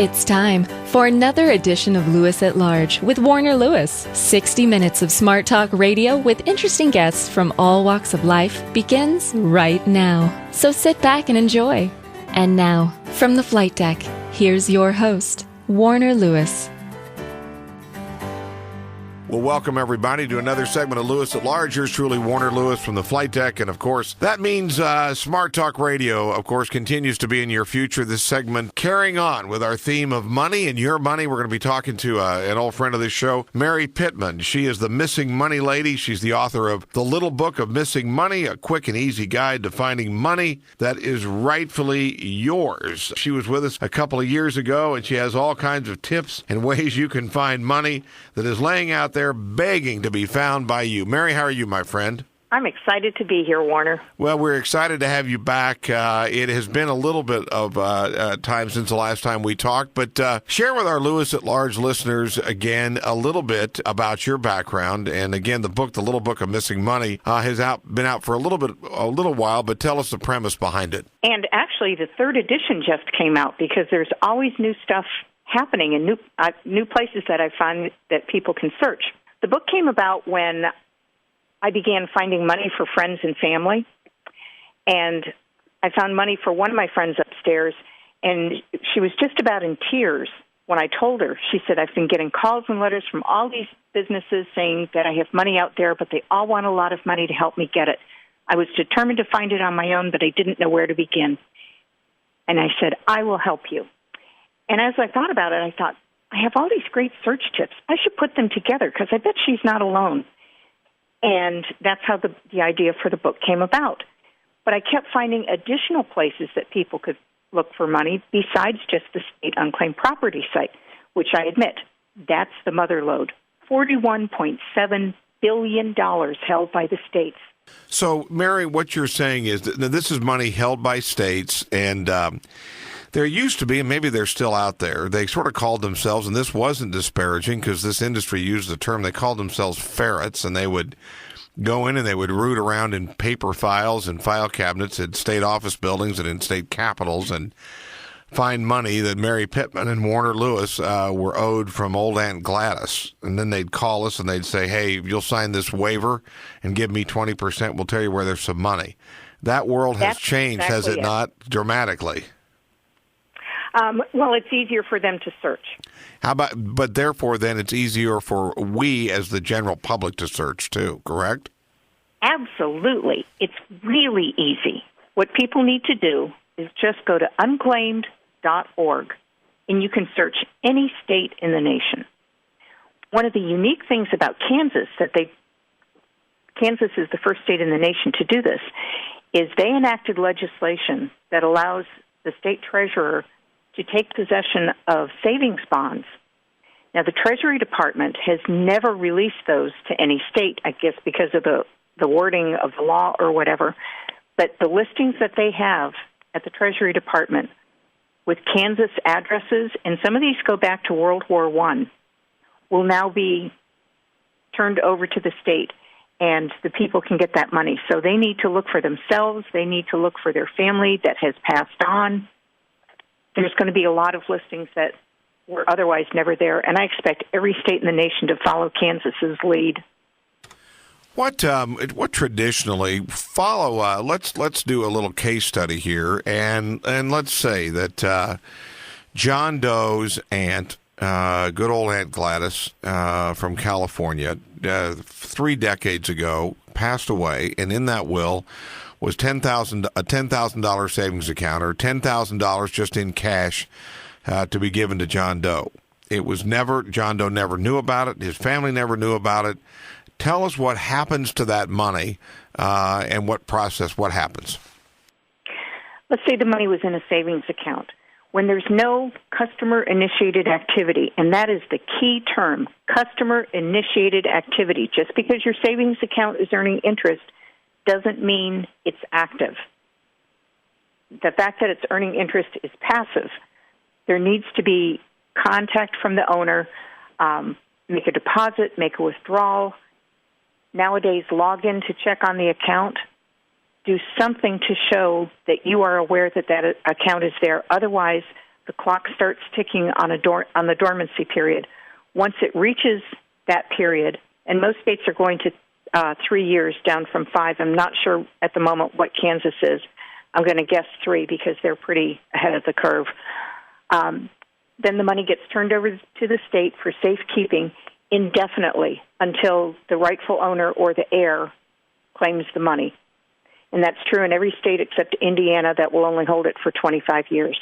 It's time for another edition of Lewis at Large with Warner Lewis. 60 minutes of smart talk radio with interesting guests from all walks of life begins right now. So sit back and enjoy. And now, from the flight deck, here's your host, Warner Lewis. Well, welcome everybody to another segment of Lewis at Large. Yours truly, Warner Lewis from the flight deck. And of course, that means Smart Talk Radio, of course, continues to be in your future. This segment carrying on with our theme of money and your money. We're going to be talking to an old friend of this show, Mary Pittman. She is the Missing Money Lady. She's the author of The Little Book of Missing Money, a quick and easy guide to finding money that is rightfully yours. She was with us a couple of years ago, and she has all kinds of tips and ways you can find money that is laying out there begging to be found by you. Mary, how are you, my friend? I'm excited to be here, Warner. Well, we're excited to have you back. It has been a little bit of time since the last time we talked, but share with our Lewis at Large listeners again a little bit about your background. And again, the book, The Little Book of Missing Money, has been out for a little while, but tell us the premise behind it. And actually, the third edition just came out because there's always new stuff happening and new places that I find that people can search. The book came about when I began finding money for friends and family, and I found money for one of my friends upstairs, and she was just about in tears when I told her. She said, I've been getting calls and letters from all these businesses saying that I have money out there, but they all want a lot of money to help me get it. I was determined to find it on my own, but I didn't know where to begin. And I said, I will help you. And as I thought about it, I thought, I have all these great search tips. I should put them together because I bet she's not alone. And that's how the idea for the book came about. But I kept finding additional places that people could look for money besides just the state unclaimed property site, which I admit, that's the mother lode. $41.7 billion held by the states. So, Mary, what you're saying is that this is money held by states, and there used to be, and maybe they're still out there, they sort of called themselves, and this wasn't disparaging because this industry used the term, they called themselves ferrets, and they would go in and they would root around in paper files and file cabinets at state office buildings and in state capitals and find money that Mary Pittman and Warner Lewis were owed from old Aunt Gladys. And then they'd call us and they'd say, hey, you'll sign this waiver and give me 20%, we'll tell you where there's some money. That world has changed, has it not, dramatically? Well, it's easier for them to search. But therefore, then it's easier for we as the general public to search too, correct? Absolutely. It's really easy. What people need to do is just go to unclaimed.org, and you can search any state in the nation. One of the unique things about Kansas, Kansas is the first state in the nation to do this, is they enacted legislation that allows the state treasurer to take possession of savings bonds. Now, the Treasury Department has never released those to any state, I guess because of the wording of the law or whatever. But the listings that they have at the Treasury Department with Kansas addresses, and some of these go back to World War I, will now be turned over to the state, and the people can get that money. So they need to look for themselves. They need to look for their family that has passed on. There's going to be a lot of listings that were otherwise never there, and I expect every state in the nation to follow Kansas's lead. What traditionally follow? Let's do a little case study here, and let's say that John Doe's aunt, good old Aunt Gladys from California, 3 decades ago, passed away, and in that will was a $10,000 savings account, or $10,000 just in cash to be given to John Doe. John Doe never knew about it. His family never knew about it. Tell us what happens to that money and what happens. Let's say the money was in a savings account. When there's no customer-initiated activity, and that is the key term, customer-initiated activity. Just because your savings account is earning interest doesn't mean it's active. The fact that it's earning interest is passive. There needs to be contact from the owner, make a deposit, make a withdrawal. Nowadays, log in to check on the account. Do something to show that you are aware that that account is there. Otherwise, the clock starts ticking on the dormancy period. Once it reaches that period, and most states are going to 3 years down from 5. I'm not sure at the moment what Kansas is. I'm going to guess 3 because they're pretty ahead of the curve. Then the money gets turned over to the state for safekeeping indefinitely until the rightful owner or the heir claims the money. And that's true in every state except Indiana that will only hold it for 25 years.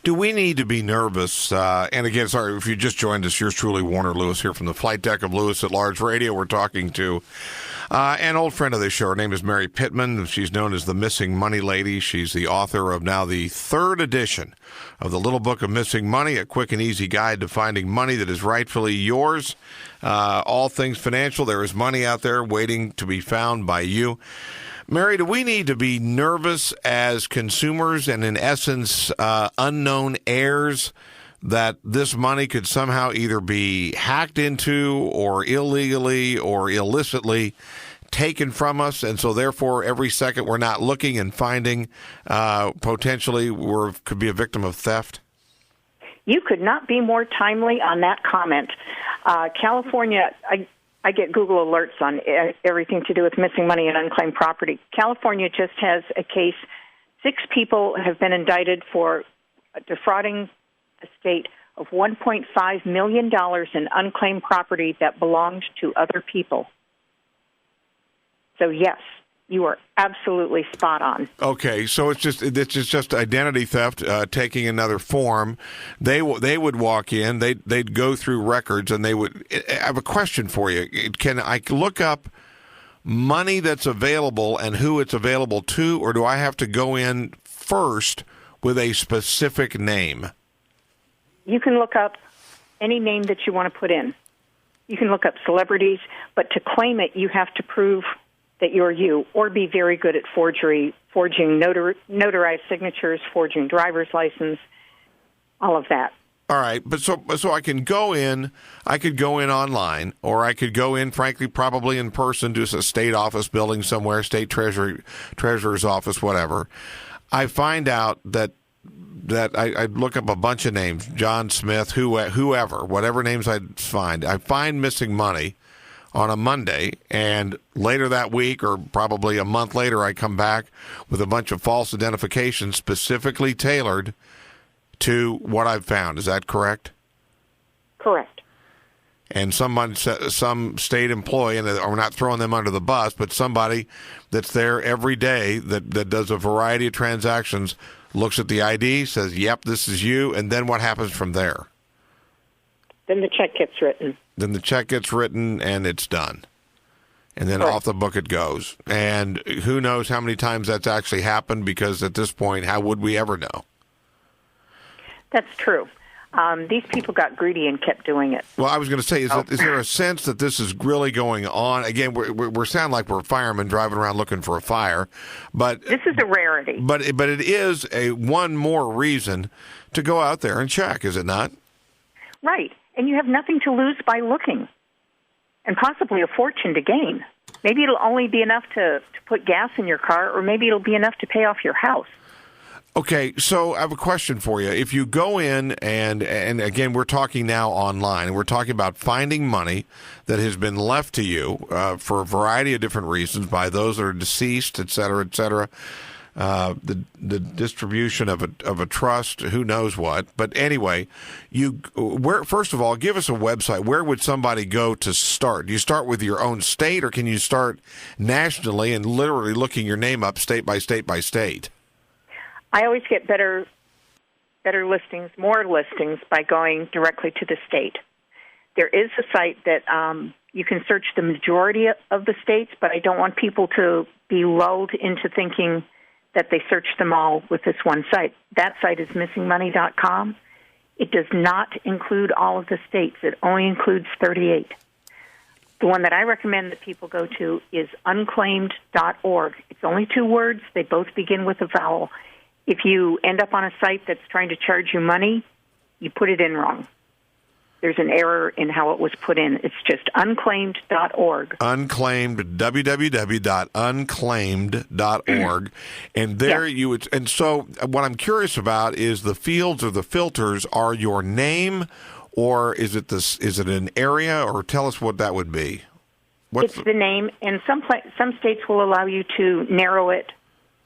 Do we need to be nervous? And again, sorry, if you just joined us, yours truly, Warner Lewis, here from the flight deck of Lewis at Large Radio. We're talking to an old friend of this show. Her name is Mary Pittman. She's known as the Missing Money Lady. She's the author of now the 3rd edition of the Little Book of Missing Money, a quick and easy guide to finding money that is rightfully yours. All things financial. There is money out there waiting to be found by you. Mary, do we need to be nervous as consumers and, in essence, unknown heirs that this money could somehow either be hacked into or illegally or illicitly taken from us, and so therefore every second we're not looking and finding potentially we could be a victim of theft? You could not be more timely on that comment. California, I get Google alerts on everything to do with missing money and unclaimed property. California just has a case. 6 people have been indicted for defrauding the state of $1.5 million in unclaimed property that belonged to other people. So, yes, you are absolutely spot on. Okay, so it's just identity theft taking another form. They would walk in, they'd go through records, and they would. I have a question for you. Can I look up money that's available and who it's available to, or do I have to go in first with a specific name? You can look up any name that you want to put in. You can look up celebrities, but to claim it, you have to prove that you're you, or be very good at forging notarized signatures, forging driver's license, all of that. All right, but so I can go in. I could go in online, or I could go in, frankly, probably in person to a state office building somewhere, state treasurer's office, whatever. I find out that I look up a bunch of names, John Smith, whoever, whatever names I find. I find missing money on a Monday, and later that week, or probably a month later, I come back with a bunch of false identifications specifically tailored to what I've found. Is that correct? Correct. And some state employee, and we're not throwing them under the bus, but somebody that's there every day that does a variety of transactions, looks at the ID, says, yep, this is you, and then what happens from there? Then the check gets written. Then the check gets written, and it's done. And then off the book it goes. And who knows how many times that's actually happened, because at this point, how would we ever know? That's true. These people got greedy and kept doing it. Well, I was going to say, is there a sense that this is really going on? Again, we sound like we're firemen driving around looking for a fire, but this is a rarity. But it is one more reason to go out there and check, is it not? Right, and you have nothing to lose by looking, and possibly a fortune to gain. Maybe it'll only be enough to put gas in your car, or maybe it'll be enough to pay off your house. Okay, so I have a question for you. If you go in, and again, we're talking now online, and we're talking about finding money that has been left to you for a variety of different reasons by those that are deceased, et cetera, the distribution of a trust, who knows what. But anyway, first of all, give us a website. Where would somebody go to start? Do you start with your own state, or can you start nationally and literally looking your name up state by state by state? I always get better listings, more listings, by going directly to the state. There is a site that you can search the majority of the states, but I don't want people to be lulled into thinking that they searched them all with this one site. That site is missingmoney.com. It does not include all of the states. It only includes 38. The one that I recommend that people go to is unclaimed.org. It's only 2 words. They both begin with a vowel. If you end up on a site that's trying to charge you money, you put it in wrong. there's an error in how it was put in. It's just unclaimed.org. Unclaimed, www.unclaimed.org. And there you would, and so what I'm curious about is the fields or the filters are your name, or is it an area, or tell us what that would be. It's the name, and some states will allow you to narrow it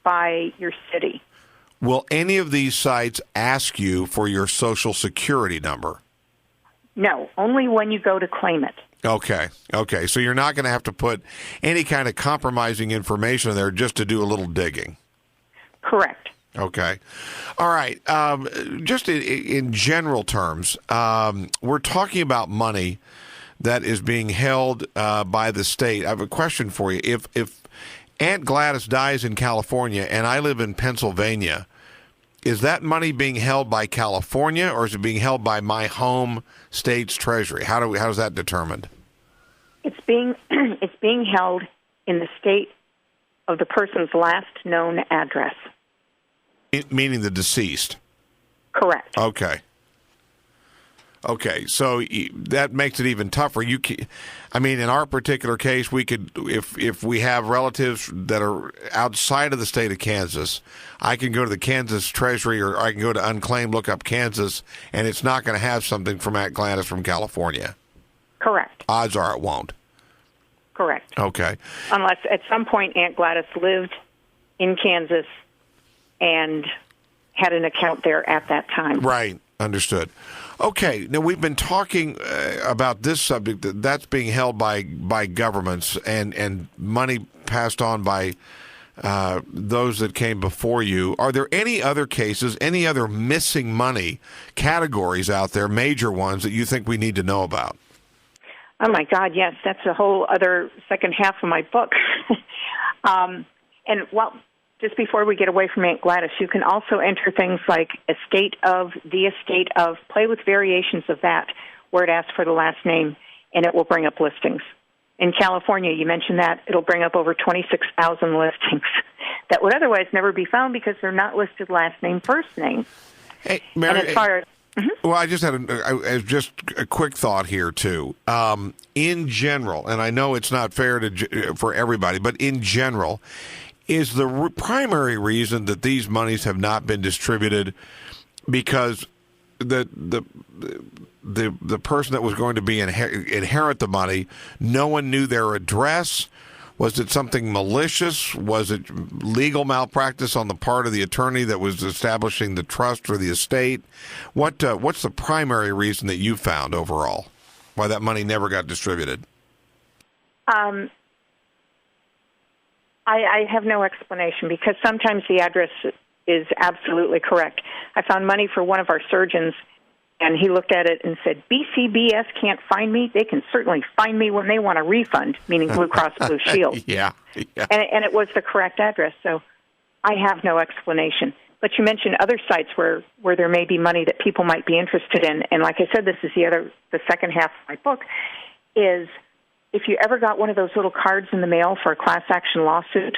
by your city. Will any of these sites ask you for your Social Security number? No, only when you go to claim it. Okay. So you're not going to have to put any kind of compromising information in there just to do a little digging. Correct. Okay. All right. Just in general terms, we're talking about money that is being held by the state. I have a question for you. If Aunt Gladys dies in California and I live in Pennsylvania, is that money being held by California, or is it being held by my home state's treasury? How's that determined? It's being held in the state of the person's last known address. Meaning the deceased. Correct. Okay, so that makes it even tougher. In our particular case, we could, if we have relatives that are outside of the state of Kansas, I can go to the Kansas Treasury, or I can go to Unclaimed, look up Kansas, and it's not going to have something from Aunt Gladys from California. Correct. Odds are it won't. Correct. Okay. Unless at some point Aunt Gladys lived in Kansas and had an account there at that time. Right. Understood. Okay, now we've been talking about this subject that's being held by governments and money passed on by those that came before you. Are there any other cases, any other missing money categories out there, major ones, that you think we need to know about? Oh, my God, yes. That's a whole other second half of my book. Just before we get away from Aunt Gladys, you can also enter things like the estate of, play with variations of that, where it asks for the last name, and it will bring up listings. In California, you mentioned that, it'll bring up over 26,000 listings that would otherwise never be found because they're not listed last name, first name. Hey, Mary, and as far as... Well, I just had just a quick thought here, too. In general, and I know it's not fair for everybody, but in general, is the primary reason that these monies have not been distributed because the person that was going to be inherit the money, no one knew their address? Was it something malicious? Was it legal malpractice on the part of the attorney that was establishing the trust or the estate? What's the primary reason that you found overall why that money never got distributed? I have no explanation because sometimes the address is absolutely correct. I found money for one of our surgeons, and he looked at it and said, BCBS can't find me. They can certainly find me when they want a refund, meaning Blue Cross Blue Shield. Yeah. And it was the correct address, so I have no explanation. But you mentioned other sites where there may be money that people might be interested in, and like I said, this is the second half of my book, is if you ever got one of those little cards in the mail for a class action lawsuit,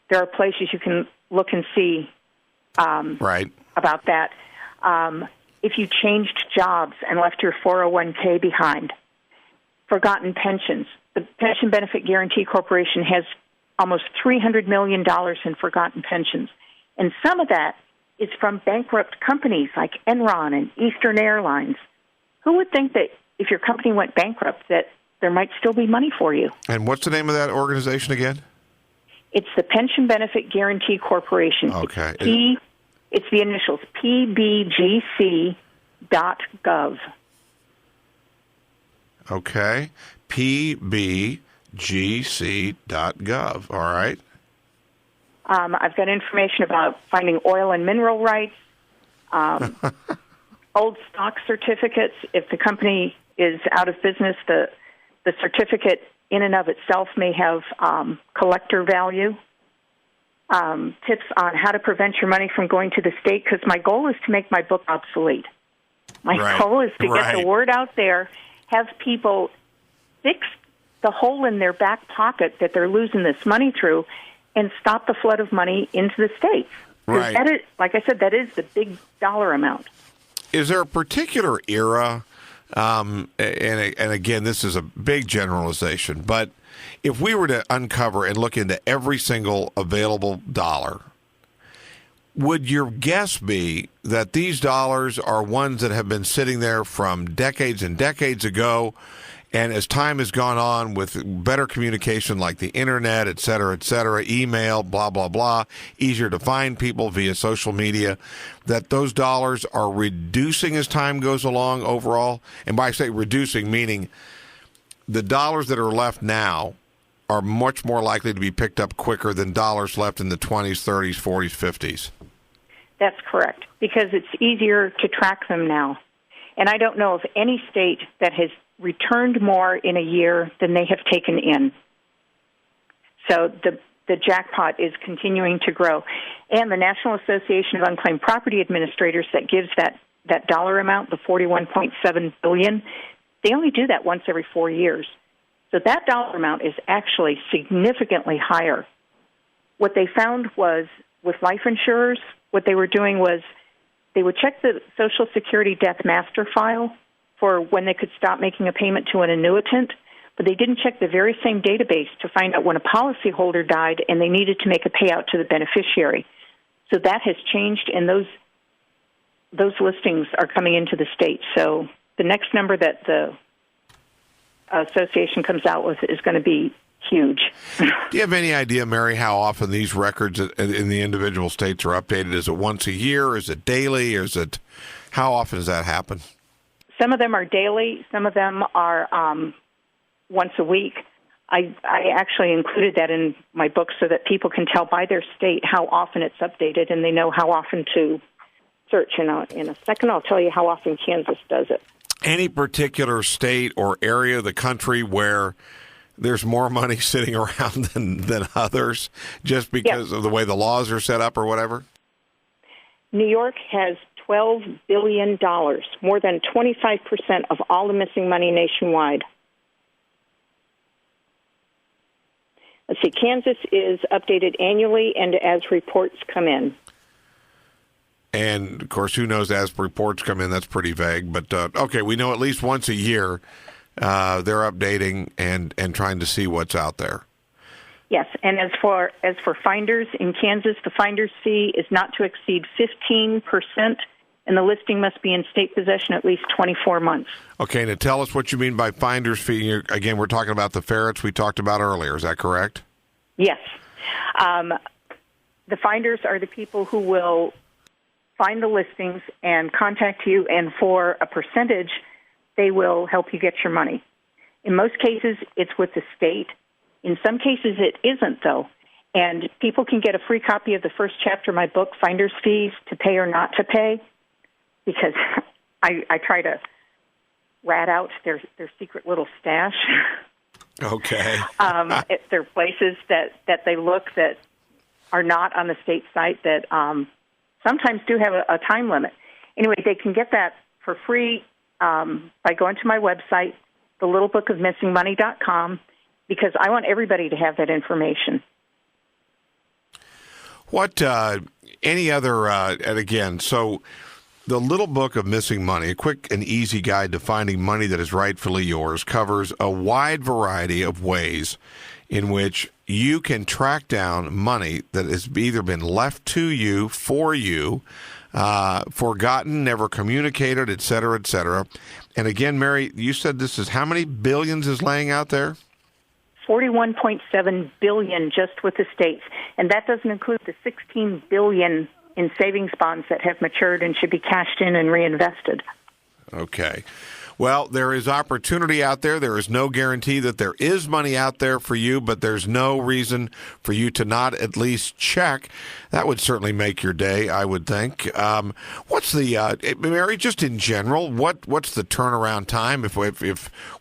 there are places you can look and see about that. If you changed jobs and left your 401k behind, forgotten pensions. The Pension Benefit Guaranty Corporation has almost $300 million in forgotten pensions. And some of that is from bankrupt companies like Enron and Eastern Airlines. Who would think that if your company went bankrupt that there might still be money for you? And what's the name of that organization again? It's the Pension Benefit Guaranty Corporation. Okay. It's the initials, pbgc.gov. Okay. pbgc.gov. All right. I've got information about finding oil and mineral rights, old stock certificates. If the company is out of business, the certificate in and of itself may have collector value. Tips on how to prevent your money from going to the state, because my goal is to make my book obsolete. My goal is to get the word out there, have people fix the hole in their back pocket that they're losing this money through, and stop the flood of money into the states. Right. That is, like I said, that is the big dollar amount. Is there a particular era And again, this is a big generalization, but if we were to uncover and look into every single available dollar, would your guess be that these dollars are ones that have been sitting there from decades and decades ago, and as time has gone on with better communication like the internet, et cetera, email, blah, blah, blah, easier to find people via social media, that those dollars are reducing as time goes along overall? And by say reducing, meaning the dollars that are left now are much more likely to be picked up quicker than dollars left in the 20s, 30s, 40s, 50s. That's correct, because it's easier to track them now. And I don't know of any state that has returned more in a year than they have taken in. So the jackpot is continuing to grow. And the National Association of Unclaimed Property Administrators that gives that dollar amount, the $41.7 billion, they only do that once every 4 years. So that dollar amount is actually significantly higher. What they found was with life insurers, what they were doing was they would check the Social Security death master file for when they could stop making a payment to an annuitant, but they didn't check the very same database to find out when a policyholder died and they needed to make a payout to the beneficiary. So that has changed, and those listings are coming into the state. So the next number that the association comes out with is going to be huge. Do you have any idea, Mary, how often these records in the individual states are updated? Is it once a year? Is it daily? Or how often does that happen? Some of them are daily. Some of them are once a week. I actually included that in my book so that people can tell by their state how often it's updated, and they know how often to search. In a second, I'll tell you how often Kansas does it. Any particular state or area of the country where there's more money sitting around than others just because of the way the laws are set up or whatever? New York has $12 billion, more than 25% of all the missing money nationwide. Let's see, Kansas is updated annually and as reports come in. And, of course, who knows as reports come in? That's pretty vague. But, okay, we know at least once a year they're updating and trying to see what's out there. Yes, and as for finders in Kansas, the finder's fee is not to exceed 15%, and the listing must be in state possession at least 24 months. Okay, now tell us what you mean by finder's fee. Again, we're talking about the ferrets we talked about earlier. Is that correct? Yes. The finders are the people who will find the listings and contact you, and for a percentage, they will help you get your money. In most cases, it's with the state. In some cases, it isn't, though. And people can get a free copy of the first chapter of my book, Finder's Fees, to pay or not to pay, because I try to rat out their secret little stash. Okay. There are places that they look that are not on the state site that sometimes do have a time limit. Anyway, they can get that for free by going to my website, thelittlebookofmissingmoney.com, because I want everybody to have that information. What, any other, and again, so The Little Book of Missing Money, a quick and easy guide to finding money that is rightfully yours, covers a wide variety of ways in which you can track down money that has either been left to you, for you, forgotten, never communicated, et cetera, et cetera. And again, Mary, you said this is how many billions is laying out there? 41.7 billion just with the states, and that doesn't include the 16 billion in savings bonds that have matured and should be cashed in and reinvested. Okay. Well, there is opportunity out there. There is no guarantee that there is money out there for you, but there's no reason for you to not at least check. That would certainly make your day, I would think. What's the, Mary, just in general, what's the turnaround time if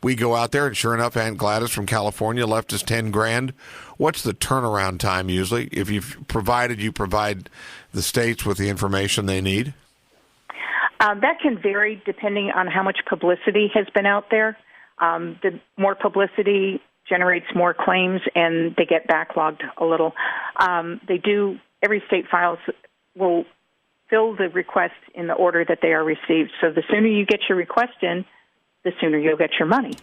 we go out there and sure enough Aunt Gladys from California left us $10,000? What's the turnaround time usually if you provide the states with the information they need? That can vary depending on how much publicity has been out there. The more publicity generates more claims, and they get backlogged a little. Every state will fill the requests in the order that they are received. So the sooner you get your request in, the sooner you'll get your money.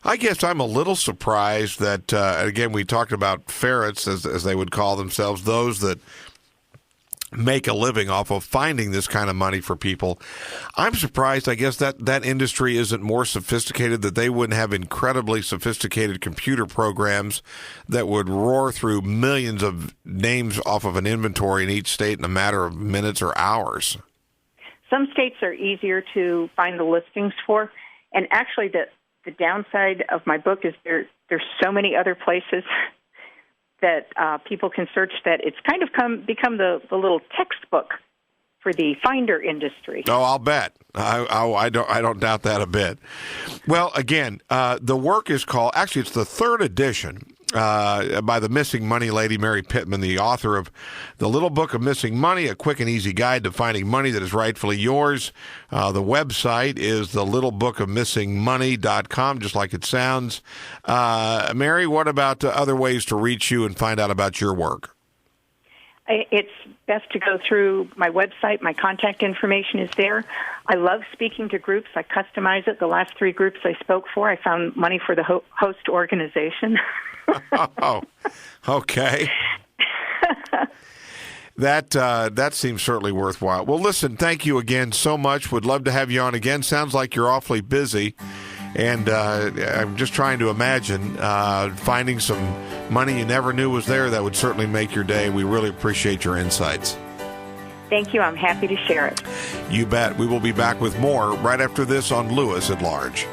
I guess I'm a little surprised that, again, we talked about ferrets, as they would call themselves, those that make a living off of finding this kind of money for people. I'm surprised, I guess, that industry isn't more sophisticated, that they wouldn't have incredibly sophisticated computer programs that would roar through millions of names off of an inventory in each state in a matter of minutes or hours. Some states are easier to find the listings for, and actually the downside of my book is there's so many other places that people can search that it's kind of become the little textbook for the finder industry. Oh, I'll bet. I don't doubt that a bit. Well, again, the work is called, actually it's the third edition by the Missing Money lady, Mary Pittman, the author of The Little Book of Missing Money, a quick and easy guide to finding money that is rightfully yours. The website is thelittlebookofmissingmoney.com, just like it sounds. Mary, what about other ways to reach you and find out about your work? It's best to go through my website. My contact information is there. I love speaking to groups. I customize it. The last 3 groups I spoke for, I found money for the host organization. Oh, okay. That seems certainly worthwhile. Well, listen, thank you again so much. Would love to have you on again. Sounds like you're awfully busy. And I'm just trying to imagine finding some money you never knew was there. That would certainly make your day. We really appreciate your insights. Thank you. I'm happy to share it. You bet. We will be back with more right after this on Lewis at Large.